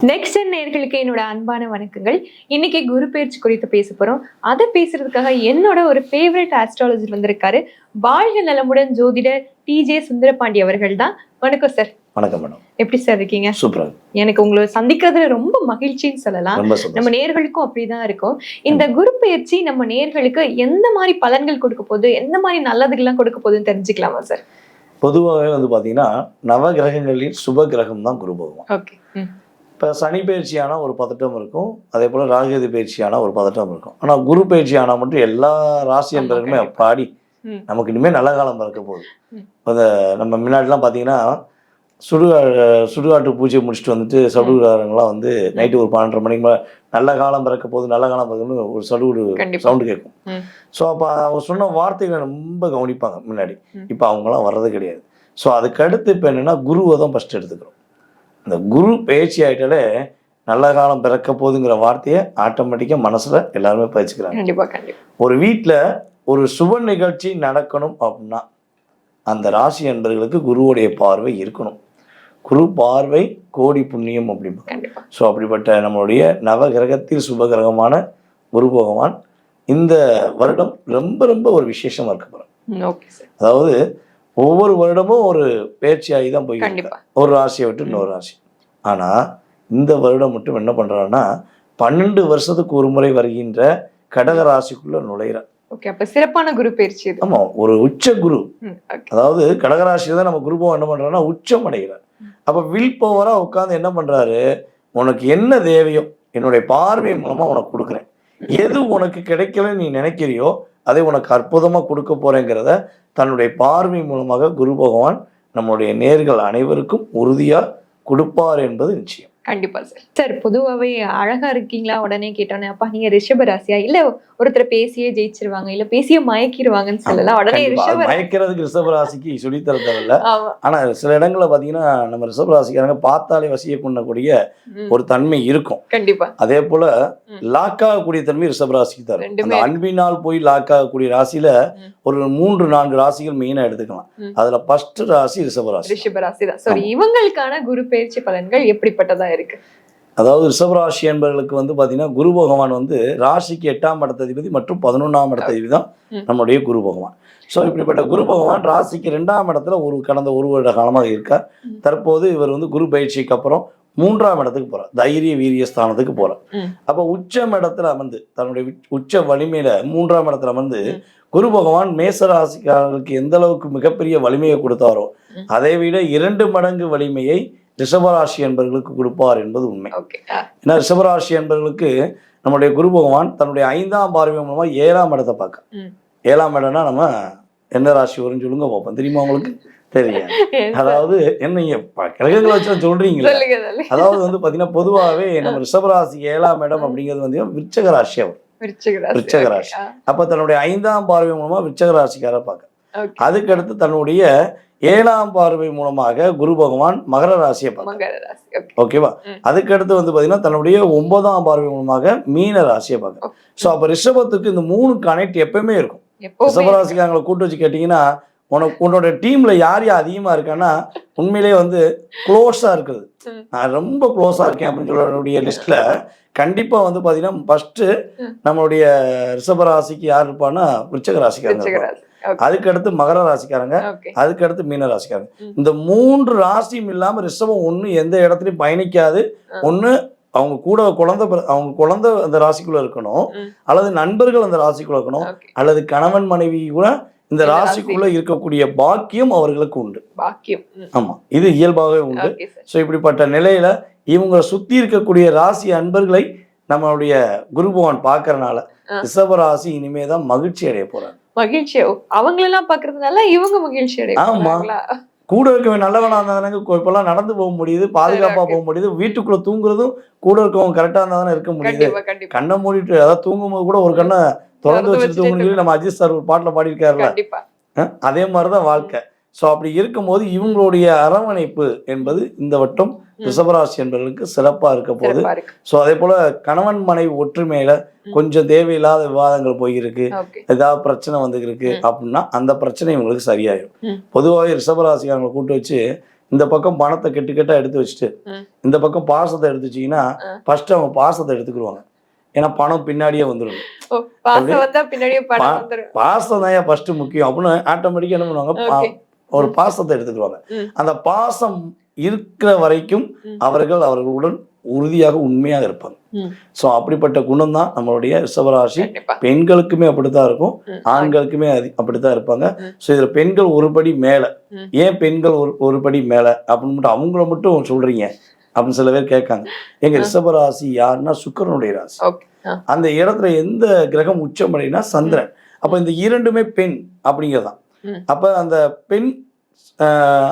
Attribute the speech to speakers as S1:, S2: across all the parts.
S1: Next நேயர்களுக்கு என்னோட அன்பான வணக்கங்கள். இன்னைக்கு குரு பெயர்ச்சி குறித்து பேச போறோம். அதை பேசுறதுக்காக என்னோட ஒரு ஃபேவரட் ஆஸ்ட்ராலஜர் வந்திருக்காரு. வாழ்க நலமுடன் ஜோதிடர் TJ சுந்தரபாண்டி அவர்கள் தான். வணக்கம் சார்.
S2: வணக்கம் மேடம்.
S1: எப்படி சார் இருக்கீங்க?
S2: சூப்பரா.
S1: எனக்கு உங்களை சந்திக்கிறதுல ரொம்ப மகிழ்ச்சின்னு சொல்லலாம். நம்ம நேயர்களுக்கும் அப்படிதான் இருக்கும். இந்த குரு பெயர்ச்சி நம்ம நேயர்களுக்கு எந்த மாதிரி பலன்கள் கொடுக்க போகுது, எந்த மாதிரி நல்லதுகள்லாம் கொடுக்க போகுதுன்னு தெரிஞ்சுக்கலாமா சார்?
S2: பொதுவாகவே பாத்தீங்கன்னா நவ கிரகங்களில் சுப கிரகம் தான் குரு பகவான்.
S1: ஓகே.
S2: இப்போ சனி பயிற்சியானா ஒரு பதட்டம் இருக்கும், அதே போல் ராகுகேது பயிற்சியானா ஒரு பதட்டம் இருக்கும். ஆனால் குரு பயிற்சி ஆனால் மட்டும் எல்லா ராசி என்பதுமே அப்பாடி நமக்கு இனிமேல் நல்ல காலம் பிறக்க போகுது. அதை நம்ம முன்னாடிலாம் பார்த்தீங்கன்னா சுடுகாட்டு பூஜை முடிச்சுட்டு வந்துட்டு சடுகுடாரங்களாம் நைட்டு ஒரு 12:30 மணிக்கு மேலே நல்ல காலம் பிறக்க போகுது, நல்ல காலம் பிறக்குன்னு ஒரு சடுகுடு சவுண்டு கேட்கும். ஸோ அப்போ அவங்க சொன்ன வார்த்தைகளை ரொம்ப கவனிப்பாங்க முன்னாடி. இப்போ அவங்களாம் வர்றது கிடையாது. ஸோ அதுக்கடுத்து இப்போ என்னென்னா குருவை தான் ஃபஸ்ட்டு எடுத்துக்கிறோம். இந்த குரு பயிற்சி ஆகிட்டாலே நல்ல காலம் பிறக்க போகுதுங்கிற வார்த்தையை ஆட்டோமேட்டிக்காக மனசில் எல்லாருமே பதிச்சுக்கிறாங்க. ஒரு வீட்டில் ஒரு சுப நிகழ்ச்சி நடக்கணும் அப்படின்னா அந்த ராசி என்பவர்களுக்கு குருவுடைய பார்வை இருக்கணும். குரு பார்வை கோடி புண்ணியம் அப்படிம்பாங்க. ஸோ அப்படிப்பட்ட நம்மளுடைய நவ கிரகத்தில் சுப கிரகமான குரு பகவான் இந்த வருடம் ரொம்ப ரொம்ப ஒரு விசேஷமாக இருக்க போகிறோம். அதாவது ஒவ்வொரு வருடமும் ஒரு பயிற்சியாகி தான் போய் ஒரு ராசியை விட்டு இன்னொரு ராசி. ஆனால் இந்த வருடம் மட்டும் என்ன பண்ணுறான்னா 12 வருஷத்துக்கு ஒரு முறை வருகின்ற கடக ராசிக்குள்ள நுழையிற.
S1: சிறப்பான குரு பயிற்சி.
S2: ஆமா, ஒரு உச்ச குரு. அதாவது கடகராசியில தான் நம்ம குருபம் என்ன பண்றாருன்னா உச்சம் அடைகிறார். அப்ப வில் பவரா உட்காந்து என்ன பண்றாரு, உனக்கு என்ன தேவையோ என்னுடைய பார்வை மூலமா உனக்கு கொடுக்குறேன், எது உனக்கு கிடைக்கலன்னு நீ நினைக்கிறியோ அதை உனக்கு அற்புதமா கொடுக்க போறேங்கிறத தன்னுடைய பார்வை மூலமாக குரு பகவான் நம்முடைய நேர்கள் அனைவருக்கும் உறுதியா கொடுப்பார் என்பது நிச்சயம்.
S1: கண்டிப்பா சார். சார், பொதுவாகவே அழகா இருக்கீங்களா உடனே கேட்டோன்னே அப்பா நீங்க ரிஷப ராசியா, இல்ல ஒருத்தர் பேசியே ஜெயிச்சிருவாங்க, இல்ல பேசியே மயக்கிடுவாங்கன்னு சொல்லலாம். உடனே
S2: மயக்கிறதுக்கு ரிஷப ராசிக்கு சொல்லித்தர தேவையில்ல. ஆனா சில இடங்கள்ல பாத்தீங்கன்னா நம்ம ரிஷப ராசிக்காரங்க பார்த்தாலே வசிய கொள்ளக்கூடிய ஒரு தன்மை இருக்கும்.
S1: கண்டிப்பா.
S2: அதே போல லாக் ஆகக்கூடிய தன்மை ரிஷப ராசிக்கு தரும். அந்த அன்பினால் போய் லாக் ஆகக்கூடிய ராசியில ஒரு 3-4 ராசிகள் மெயினா எடுத்துக்கலாம். அதுல ஃபர்ஸ்ட் ராசி ரிஷப ராசி.
S1: ரிஷப ராசி தான். சரி, இவங்களுக்கான குரு பயிற்சி பலன்கள் எப்படிப்பட்டதா இருக்கு?
S2: அதாவது ரிஷபராசி என்பவர்களுக்கு பாத்தீங்கன்னா குரு பகவான் ராசிக்கு 8ஆம் இடத்ததிபதி மற்றும் 11ஆம் இடத்ததிபதி தான் நம்முடைய குரு பகவான். ஸோ இப்படிப்பட்ட குரு பகவான் ராசிக்கு 2ஆம் இடத்துல கடந்த ஒரு வருட காலமாக இருக்கார். தற்போது இவர் குரு பயிற்சிக்கு அப்புறம் 3ஆம் இடத்துக்கு போறார், தைரிய வீரிய ஸ்தானத்துக்கு போறார். அப்ப உச்சம் இடத்துல அமர்ந்து தன்னுடைய உச்ச வலிமையில 3ஆம் இடத்துல அமர்ந்து குரு பகவான் மேச ராசிக்காரர்களுக்கு எந்த அளவுக்கு மிகப்பெரிய வலிமையை கொடுத்தாரோ அதை விட 2 மடங்கு வலிமையை ரிஷபராசி என்பவர்களுக்கு கொடுப்பார் என்பது உண்மை. ஏன்னா ரிஷபராசி என்பவர்களுக்கு நம்முடைய குரு பகவான் தன்னுடைய 5ஆம் பார்வை மூலமா 7ஆம் இடத்தை பார்க்க. 7ஆம் இடம்னா நம்ம என்ன ராசி வரும்னு சொல்லுங்க பார்ப்போம். தெரியுமா உங்களுக்கு? தெரியும். அதாவது என்ன கிரகங்களை வச்சு சொல்றீங்களா? அதாவது பாத்தீங்கன்னா பொதுவாகவே நம்ம ரிஷபராசி 7ஆம் இடம் அப்படிங்கிறது விருச்சக ராசியா வரும். விருச்சக ராசி. அப்ப தன்னுடைய 5ஆம் பார்வை மூலமா விருச்சக ராசிக்கார பார்க்க. அதுக்கு அடுத்து தன்னுடைய 7ஆம் பார்வை மூலமாக குரு பகவான் மகர ராசியை பார்க்க. ஓகேவா? அதுக்கடுத்து பாத்தீங்கன்னா தன்னுடைய 9ஆம் பார்வை மூலமாக மீன ராசியை பார்க்க. ஸோ அப்ப ரிஷபத்துக்கு இந்த 3 கனெக்ட் எப்பவுமே இருக்கும். ரிஷபராசிக்காரங்களை கூட்டு வச்சு கேட்டீங்கன்னா உன்னோட டீம்ல யார் அதிகமா இருக்கான்னா உண்மையிலேயே க்ளோஸா இருக்குது. நான் ரொம்ப க்ளோஸா இருக்கேன் அப்படின்னு சொல்லுடைய லிஸ்ட்ல கண்டிப்பா பாத்தீங்கன்னா ஃபர்ஸ்ட் நம்மளுடைய ரிஷபராசிக்கு யார் இருப்பான்னா விருச்சக ராசிக்காரங்க, அதுக்கடுத்து மகர ராசிக்காரங்க, அதுக்கடுத்து மீன ராசிக்காரங்க. இந்த 3 ராசியும் இல்லாம ரிஷபம் ஒண்ணு எந்த இடத்துலயும் பயணிக்காது. ஒண்ணு அவங்க கூட குழந்தை அந்த ராசிக்குள்ள இருக்கணும், அல்லது நண்பர்கள் அந்த ராசிக்குள்ள இருக்கணும், அல்லது கணவன் மனைவி கூட இந்த ராசிக்குள்ள இருக்கக்கூடிய பாக்கியம் அவர்களுக்கு உண்டு. ஆமா, இது இயல்பாகவே உண்டு. ஸோ இப்படிப்பட்ட நிலையில இவங்க சுத்தி இருக்கக்கூடிய ராசி அன்பர்களை நம்மளுடைய குரு பகவான் பார்க்கறதுனால ரிஷபராசி இனிமேதான் மகிழ்ச்சி அடைய போறாங்க.
S1: மகிழ்ச்சி அவங்களெல்லாம் பாக்குறதுனால இவங்க மகிழ்ச்சி அடைய.
S2: ஆமா, கூட இருக்கவங்க நல்லவனா இருந்தாங்க. இப்பெல்லாம் நடந்து போக முடியுது, பாதுகாப்பா போக முடியுது. வீட்டுக்குள்ள தூங்குறதும் கூட இருக்கவங்க கரெக்டா இருந்தா தானே இருக்க முடியுது. கண்ணை மூடிட்டு அதாவது தூங்கும் போது கூட ஒரு கண்ணை திறந்து வச்சுட்டு தூங்கணும். நம்ம அஜித் சார் ஒரு பாட்டுல பாடியிருக்காருல, அதே மாதிரிதான் வாழ்க்கை. ஸோ அப்படி இருக்கும்போது இவங்களுடைய அரவணைப்பு என்பது இந்த வட்டம் ரிஷபராசி என்பவர்களுக்கு சிறப்பா இருக்க போகுது. ஸோ அதே போல கணவன் மனைவி ஒற்றுமையில கொஞ்சம் தேவையில்லாத விவாதங்கள் போயிருக்கு, ஏதாவது பிரச்சனை இருக்கு அப்படின்னா அந்த பிரச்சனை இவங்களுக்கு சரியாயிடும். பொதுவாகவே ரிஷபராசிக்காரங்களை கூட்டு வச்சு இந்த பக்கம் பணத்தை கெட்டுக்கெட்டா எடுத்து வச்சுட்டு இந்த பக்கம் பாசத்தை எடுத்து வச்சீங்கன்னா ஃபர்ஸ்ட் அவங்க பாசத்தை எடுத்துக்கிடுவாங்க. ஏன்னா பணம் பின்னாடியே வந்துடும். பாசம் தான் ஃபர்ஸ்ட் முக்கியம் அப்படின்னு ஆட்டோமேட்டிக்கா என்ன பண்ணுவாங்க, ஒரு பாசத்தை எடுத்துக்குவாங்க. அந்த பாசம் இருக்கிற வரைக்கும் அவர்களுடன் உறுதியாக உண்மையாக இருப்பாங்க. ஸோ அப்படிப்பட்ட குணம் தான் நம்மளுடைய ரிஷபராசி. பெண்களுக்குமே அப்படித்தான் இருக்கும், ஆண்களுக்குமே அப்படித்தான் இருப்பாங்க. ஸோ இதுல பெண்கள் ஒரு படி மேல. ஏன் பெண்கள் ஒரு படி மேல அப்படின்னு மட்டும் அவங்கள மட்டும் சொல்றீங்க அப்படின்னு சில பேர் கேட்காங்க. எங்க ரிஷபராசி யாருன்னா சுக்கிரனுடைய ராசி. அந்த இடத்துல எந்த கிரகம் உச்சமடைனா சந்திரன். அப்ப இந்த இரண்டுமே பெண் அப்படிங்கிறதான். அப்ப அந்த பெண்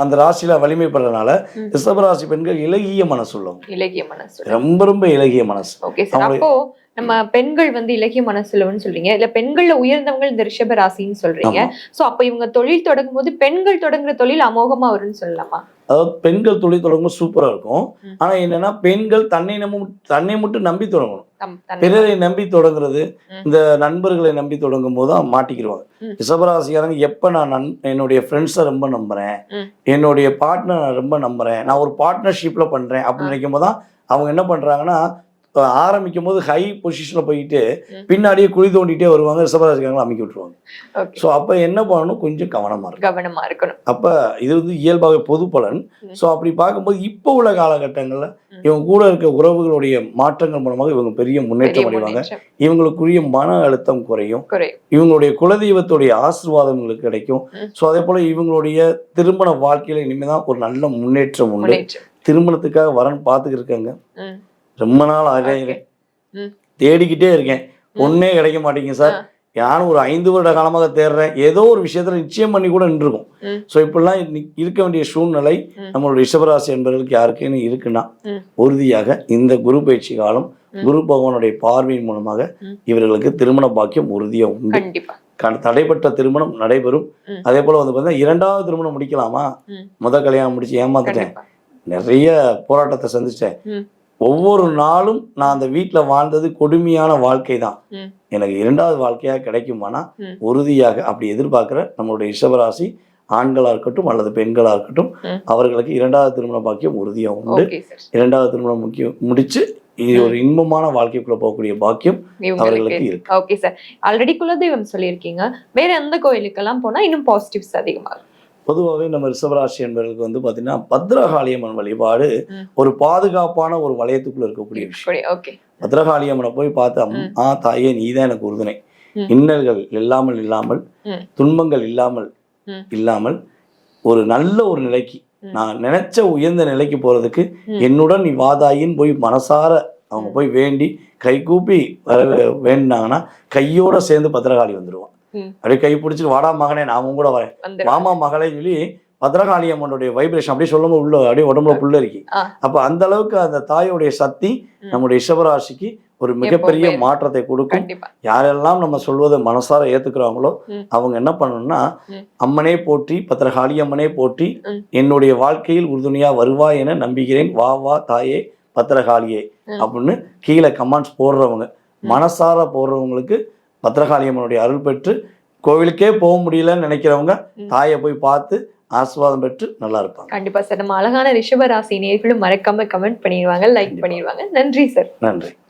S2: அந்த ராசியில வலிமை பெறறதுனால ரிஷபராசி பெண்கள் இலகிய மனசு உள்ளவங்க, ரொம்ப ரொம்ப இலகிய மனசு.
S1: அப்போ நம்ம பெண்கள் வந்து இலகிய மனசுலன்னு சொல்றீங்க, இல்ல பெண்கள்ல உயர்ந்தவங்க இந்த ரிஷப ராசின்னு சொல்றீங்க. சோ அப்ப இவங்க தொழில் தொடங்கும் போது பெண்கள் தொடங்குற தொழில் அமோகமா வரும்னு சொல்லலாமா?
S2: அதாவது பெண்கள் தொழில் தொடங்கும்போது சூப்பரா இருக்கும். ஆனா என்னன்னா பெண்கள் தன்னை மட்டும் நம்பி தொடங்கணும். பிறரை நம்பி தொடங்குறது, இந்த நண்பர்களை நம்பி தொடங்கும் போது தான் மாட்டிக்கிடுவாங்க. ரிஷபராசிக்காரங்க எப்ப நான் என்னுடைய ஃப்ரெண்ட்ஸை ரொம்ப நம்புறேன், என்னுடைய பார்ட்னர் நான் ரொம்ப நம்புறேன், நான் ஒரு பார்ட்னர்ஷிப்ல பண்றேன் அப்படின்னு நினைக்கும் போதுதான் அவங்க என்ன பண்றாங்கன்னா ஆரம்பிக்கும் போது ஹை பொசிஷன்ல போயிட்டு பின்னாடியே குழி தோண்டிட்டே வருவாங்க. ரிஷபராசிக்காரங்களை அமைக்க விட்டுருவாங்க. ஸோ அப்ப என்ன பண்ணணும், கொஞ்சம் கவனமா இருக்கணும். அப்ப இது வந்து இயல்பாக பொது பலன். ஸோ அப்படி பார்க்கும்போது இப்போ உள்ள காலகட்டங்கள்ல இவங்க கூட இருக்க உறவுகளுடைய மாற்றங்கள் மூலமாக இவங்க பெரிய முன்னேற்றம் அடைவாங்க. இவங்களுக்குரிய மன அழுத்தம் குறையும், இவங்களுடைய குலதெய்வத்துடைய ஆசீர்வாதங்களுக்கு கிடைக்கும். ஸோ அதே போல இவங்களுடைய திருமண வாழ்க்கையில இனிமேதான் ஒரு நல்ல முன்னேற்றம் உண்டு. திருமணத்துக்காக வரன் பார்த்துக்கிட்டு இருக்காங்க, ரொம்ப நாள் ஆகிறேன், தேடிக்கிட்டே இருக்கேன், ஒன்னே கிடைக்க மாட்டேங்குது சார், யாரும் ஒரு 5 வருட காலமாக தேடுறேன், ஏதோ ஒரு விஷயத்துல நிச்சயம் பண்ணி கூட நின்றுருக்கும். ஸோ இப்படிலாம் இருக்க வேண்டிய சூழ்நிலை நம்மளுடைய ரிஷபராசி என்பவர்களுக்கு யாருக்குன்னு இருக்குன்னா உறுதியாக இந்த குரு பயிற்சி காலம் குரு பகவானுடைய பார்வையின் மூலமாக இவர்களுக்கு திருமண பாக்கியம் உறுதியாக உண்டு. தடைப்பட்ட திருமணம் நடைபெறும். அதே போல வந்து பார்த்தீங்கன்னா 2வது திருமணம் முடிக்கலாமா, கல்யாணம் முடிச்சு ஏமாத்துட்டேன், நிறைய போராட்டத்தை சந்திச்சிட்டேன், ஒவ்வொரு நாளும் நான் அந்த வீட்டில் வாழ்ந்தது கொடுமையான வாழ்க்கை தான், எனக்கு 2வது வாழ்க்கையாக கிடைக்குமானா உறுதியாக அப்படி எதிர்பார்க்கிற நம்மளுடைய ரிஷபராசி ஆண்களா இருக்கட்டும் அல்லது பெண்களா இருக்கட்டும் அவர்களுக்கு 2வது திருமண பாக்கியம் உறுதியாக உண்டு. 2வது திருமணம் முடிச்சு இது ஒரு இன்பமான வாழ்க்கைக்குள்ள போகக்கூடிய பாக்கியம் அவர்களுக்கு இருக்கு.
S1: ஓகே சார், ஆல்ரெடி குலதெய்வம் சொல்லியிருக்கீங்க, வேற எந்த கோயிலுக்கெல்லாம் போனா இன்னும் பாசிட்டிவ்ஸ் அதிகமாகும்?
S2: பொதுவாகவே நம்ம ரிஷபராசி என்பவர்களுக்கு வந்து பார்த்தீங்கன்னா பத்ரகாளியம்மன் வழிபாடு ஒரு பாதுகாப்பான ஒரு வளையத்துக்குள்ள இருக்கக்கூடிய விஷயம். பத்ரகாளியம்மனை போய் பார்த்து தாயே நீதான் எனக்கு உறுதுணை, இன்னல்கள் இல்லாமல் துன்பங்கள் இல்லாமல் ஒரு நல்ல ஒரு நிலைக்கு நான் நினைச்ச உயர்ந்த நிலைக்கு போறதுக்கு என்னுடன் நீ வாதாயின்னு போய் மனசார அவங்க போய் வேண்டி கை கூப்பி வேண்டினாங்கன்னா கையோட சேர்ந்து பத்ரகாளி வந்துடுவான். அப்படியே கை பிடிச்சிட்டு வாடா மகனே நான் கூட வரேன், மாமா மகளே சொல்லி பத்ரகாளி அம்மனுடைய வைப்ரேஷன் அப்படியே சொல்லும்போது உள்ள அப்படியே உடம்புல புல்லரிக்கி. அப்ப அந்த அளவுக்கு அந்த தாயோடைய சக்தி நம்முடைய ரிஷபராசிக்கு ஒரு மிகப்பெரிய மாற்றத்தை கொடுக்கும். யாரெல்லாம் நம்ம சொல்வதை மனசார ஏத்துக்கிறாங்களோ அவங்க என்ன பண்ணணும்னா அம்மனே போற்றி, பத்ரகாளி அம்மனே போற்றி, என்னுடைய வாழ்க்கையில் உறுதுணையா வருவாய் என நம்புகிறேன், வா வா தாயே பத்ரகாளியே அப்படின்னு கீழே கமெண்ட்ஸ் போடுறவங்க, மனசார போடுறவங்களுக்கு பத்ரகாளி அம்மனுடைய அருள் பெற்று கோவிலுக்கே போக முடியலன்னு நினைக்கிறவங்க தாயை போய் பார்த்து ஆசீர்வாதம் பெற்று நல்லா இருப்பாங்க.
S1: கண்டிப்பா சார், நம்ம அழகான ரிஷபராசி நேயர்களும் மறக்காம கமெண்ட் பண்ணிடுவாங்க, லைக் பண்ணிடுவாங்க. நன்றி சார்.
S2: நன்றி.